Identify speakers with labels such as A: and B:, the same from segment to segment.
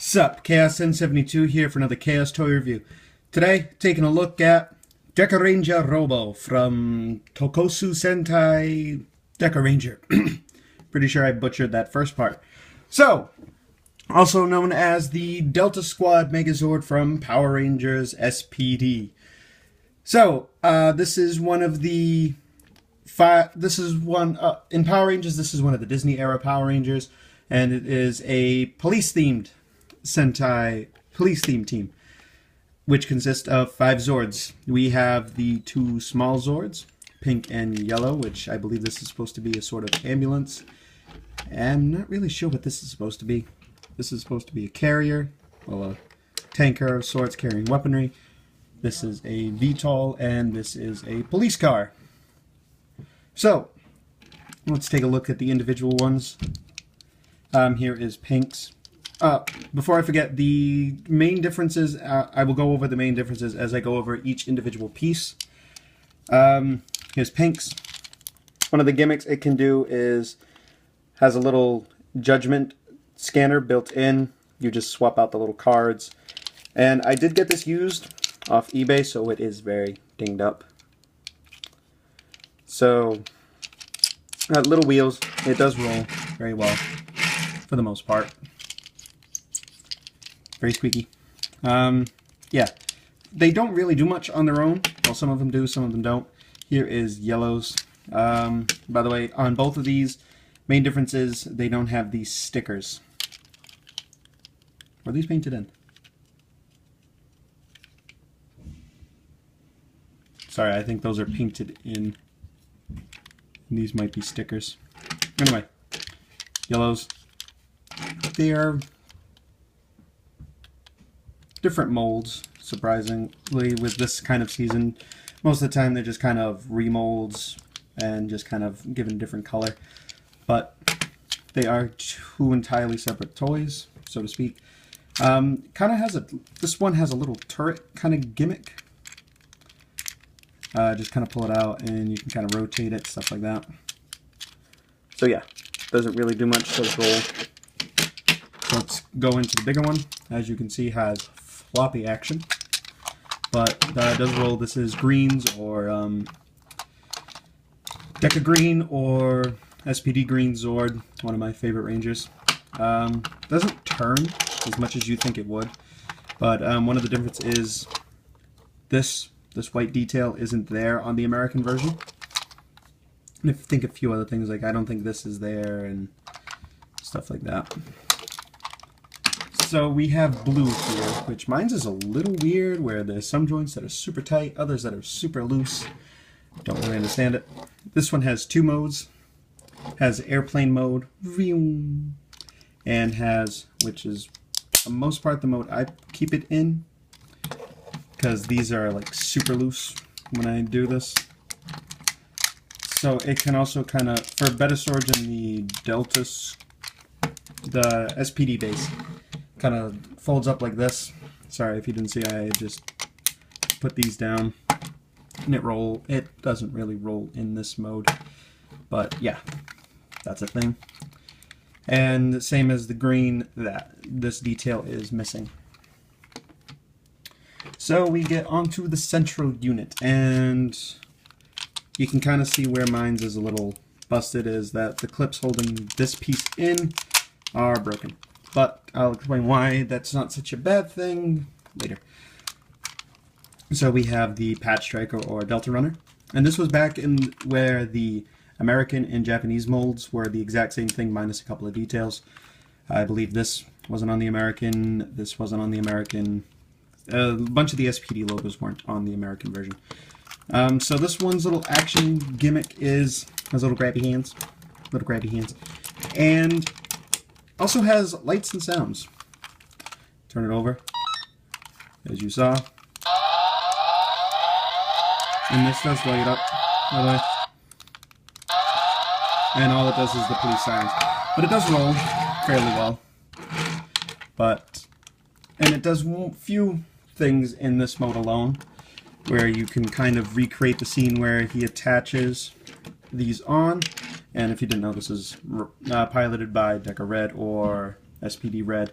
A: Sup, Chaos 1072 here for another Chaos Toy Review. Today, taking a look at DekaRanger Robo from Tokusou Sentai DekaRanger. Pretty sure I butchered that first part. So, also known as the Delta Squad Megazord from Power Rangers SPD. So, this is one of the in Power Rangers, this is one of the Disney era Power Rangers, and it is a police-themed Sentai police-themed team, which consists of 5 Zords. We have the 2 small Zords, pink and yellow, which I believe this is supposed to be a sort of ambulance. I'm not really sure what this is supposed to be. This is supposed to be a carrier, well, a tanker of sorts carrying weaponry. This is a VTOL, and this is a police car. So, let's take a look at the individual ones. Here is Pink's. Before I forget, the main differences, I will go over the main differences as I go over each individual piece. Here's Pink's. One of the gimmicks it can do is, has a little judgment scanner built in. You just swap out the little cards. And I did get this used off eBay, so it is very dinged up. So, little wheels. It does roll very well, for the most part. Very squeaky. Yeah, they don't really do much on their own. Well, some of them do, some of them don't. Here is Yellow's. By the way, on both of these, main difference is they don't have these stickers. Are these painted in? Sorry, I think those are painted in. These might be stickers. Anyway, Yellow's. They are different molds, surprisingly, with this kind of season. Most of the time they're just kind of remolds and just kind of given a different color. But they are 2 entirely separate toys, so to speak. Kind of has a, this one has a little turret kind of gimmick. Just kind of pull it out and you can kind of rotate it, stuff like that. So yeah, doesn't really do much, does roll. So let's go into the bigger one. As you can see, has floppy action, but does roll. This is Greens or Deka Green or SPD Green Zord, one of my favorite Rangers. Doesn't turn as much as you think it would, but one of the differences is this white detail isn't there on the American version. And if you think a few other things, like I don't think this is there and stuff like that. So we have blue here, which mine's is a little weird, where there's some joints that are super tight, others that are super loose. Don't really understand it. This one has 2 modes. Has airplane mode, and has, which is for the most part the mode I keep it in, because these are like super loose when I do this. So it can also kind of, for better storage in the Deltas, the SPD base, kind of folds up like this. Sorry if you didn't see, I just put these down and it doesn't really roll in this mode, but yeah, that's a thing. And the same as the green, that this detail is missing. So we get onto the central unit, and you can kind of see where mine's is a little busted, is that the clips holding this piece in are broken. But I'll explain why that's not such a bad thing later. So we have the Patch Striker or Delta Runner. And this was back in where the American and Japanese molds were the exact same thing minus a couple of details. I believe this wasn't on the American, this wasn't on the American. A bunch of the SPD logos weren't on the American version. So this one's little action gimmick has little grabby hands. And also has lights and sounds. Turn it over, as you saw. And this does light up, by the way. And all it does is the police sirens. But it does roll fairly well. And it does a few things in this mode alone, where you can kind of recreate the scene where he attaches these on. And if you didn't know, this is piloted by Deka Red or SPD Red.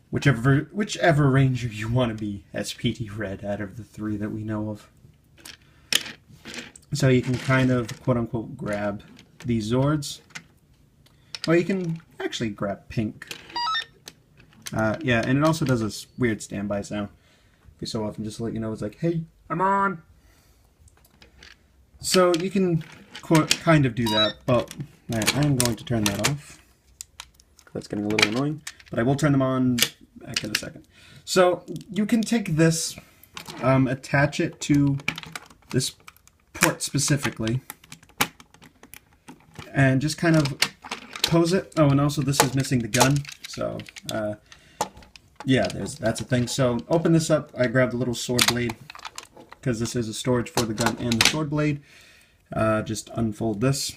A: whichever ranger you want to be SPD Red out of the three that we know of. So you can kind of quote-unquote grab these Zords. Or you can actually grab pink. Yeah, and it also does this weird standby sound. Every so often, just to let you know, it's like, hey, I'm on! So you can kind of do that, but I'm going to turn that off. That's getting a little annoying, but I will turn them on back in a second. So you can take this, attach it to this port specifically, and just kind of pose it. Oh, and also this is missing the gun, so yeah, that's a thing. So open this up. I grabbed a little sword blade because this is a storage for the gun and the sword blade. Just unfold this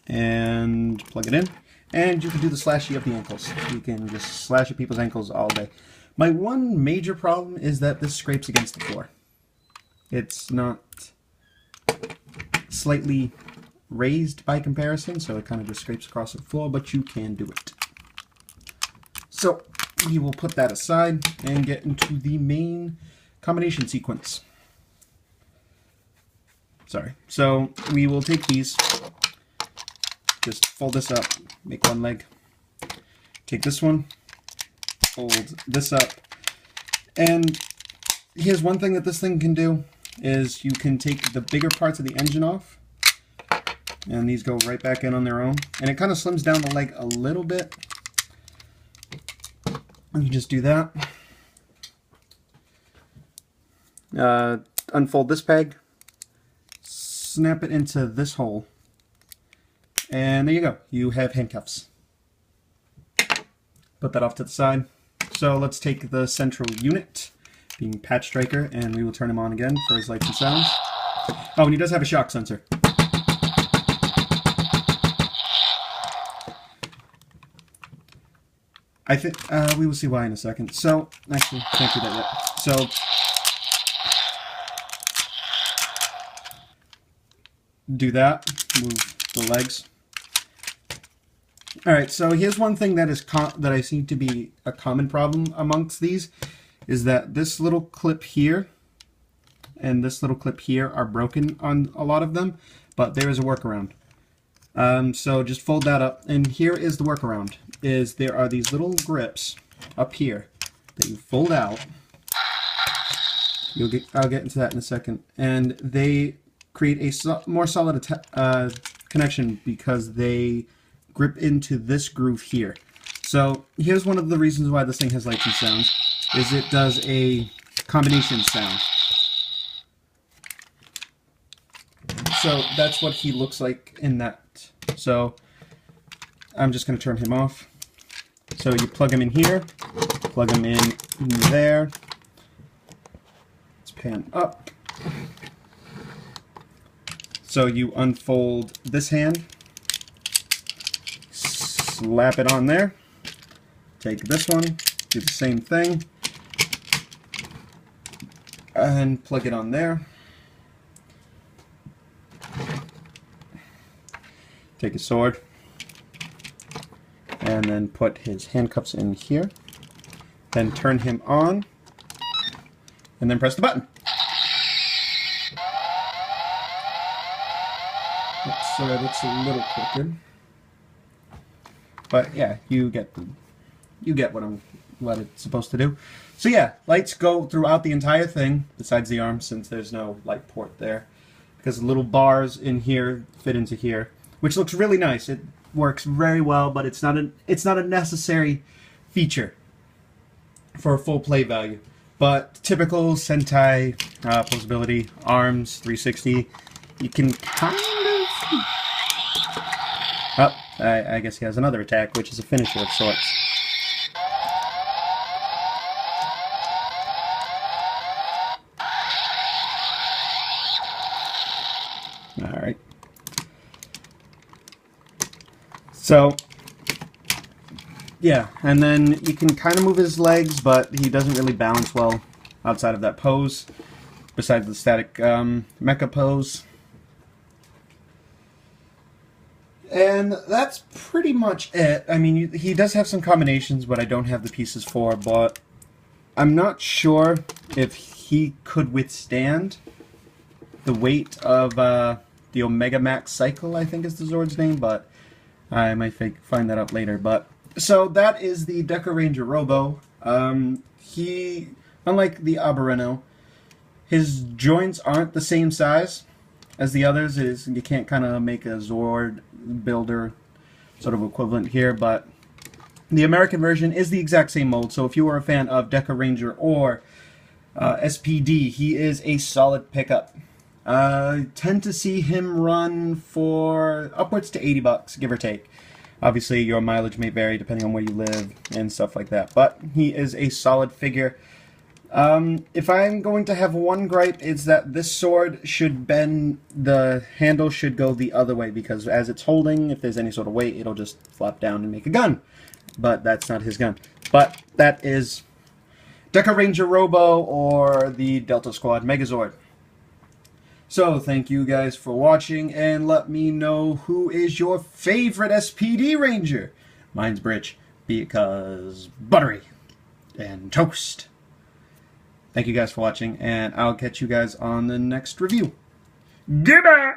A: and plug it in, and you can do the slashy of the ankles. You can just slash at people's ankles all day. My one major problem is that this scrapes against the floor. It's not slightly raised by comparison, so it kind of just scrapes across the floor, but you can do it. So we will put that aside and get into the main combination sequence. Sorry. So we will take these, just fold this up, make one leg, take this one, fold this up, and here's one thing that this thing can do, is you can take the bigger parts of the engine off, and these go right back in on their own, and it kind of slims down the leg a little bit. And you just do that. Unfold this peg, snap it into this hole, and there you go. You have handcuffs. Put that off to the side. So let's take the central unit, being Patch Striker, and we will turn him on again for his lights and sounds. Oh, and he does have a shock sensor. I think we will see why in a second. So actually, can't do that yet. So do that. Move the legs. All right. So here's one thing that is that I see to be a common problem amongst these, is that this little clip here and this little clip here are broken on a lot of them, but there is a workaround. So just fold that up, and here is the workaround. Is there are these little grips up here that you fold out. I'll get into that in a second, and they create a more solid connection because they grip into this groove here. So here's one of the reasons why this thing has lights and sounds, is it does a combination sound. So that's what he looks like in that. So I'm just going to turn him off. So you plug him in here, plug him in there. Let's pan up. So you unfold this hand, slap it on there, take this one, do the same thing, and plug it on there. Take a sword, and then put his handcuffs in here, then turn him on, and then press the button. Oops, sorry, that's a little crooked. But yeah, you get what it's supposed to do. So yeah, lights go throughout the entire thing, besides the arm, since there's no light port there, because the little bars in here fit into here, which looks really nice. It works very well, but it's not a necessary feature for a full play value. But typical Sentai posability, arms, 360, you can kind of... Oh, I guess he has another attack, which is a finisher of sorts. Alright. So, yeah, and then you can kind of move his legs, but he doesn't really balance well outside of that pose, besides the static mecha pose. And that's pretty much it. I mean, he does have some combinations, but I don't have the pieces for, but I'm not sure if he could withstand the weight of the Omega Max Cycle, I think is the Zord's name, but I might find that out later. But so that is the DekaRanger Robo. He, unlike the Aberreno, his joints aren't the same size as the others. You can't kind of make a Zord builder sort of equivalent here, but the American version is the exact same mold. So if you are a fan of DekaRanger or SPD, he is a solid pickup. I tend to see him run for upwards to $80, give or take. Obviously, your mileage may vary depending on where you live and stuff like that, but he is a solid figure. If I'm going to have one gripe, it's that this sword should bend, the handle should go the other way, because as it's holding, if there's any sort of weight, it'll just flop down and make a gun. But that's not his gun. But that is DekaRanger Robo, or the Delta Squad Megazord. So, thank you guys for watching, and let me know who is your favorite SPD Ranger. Mine's Britch, because buttery and toast. Thank you guys for watching, and I'll catch you guys on the next review. Goodbye!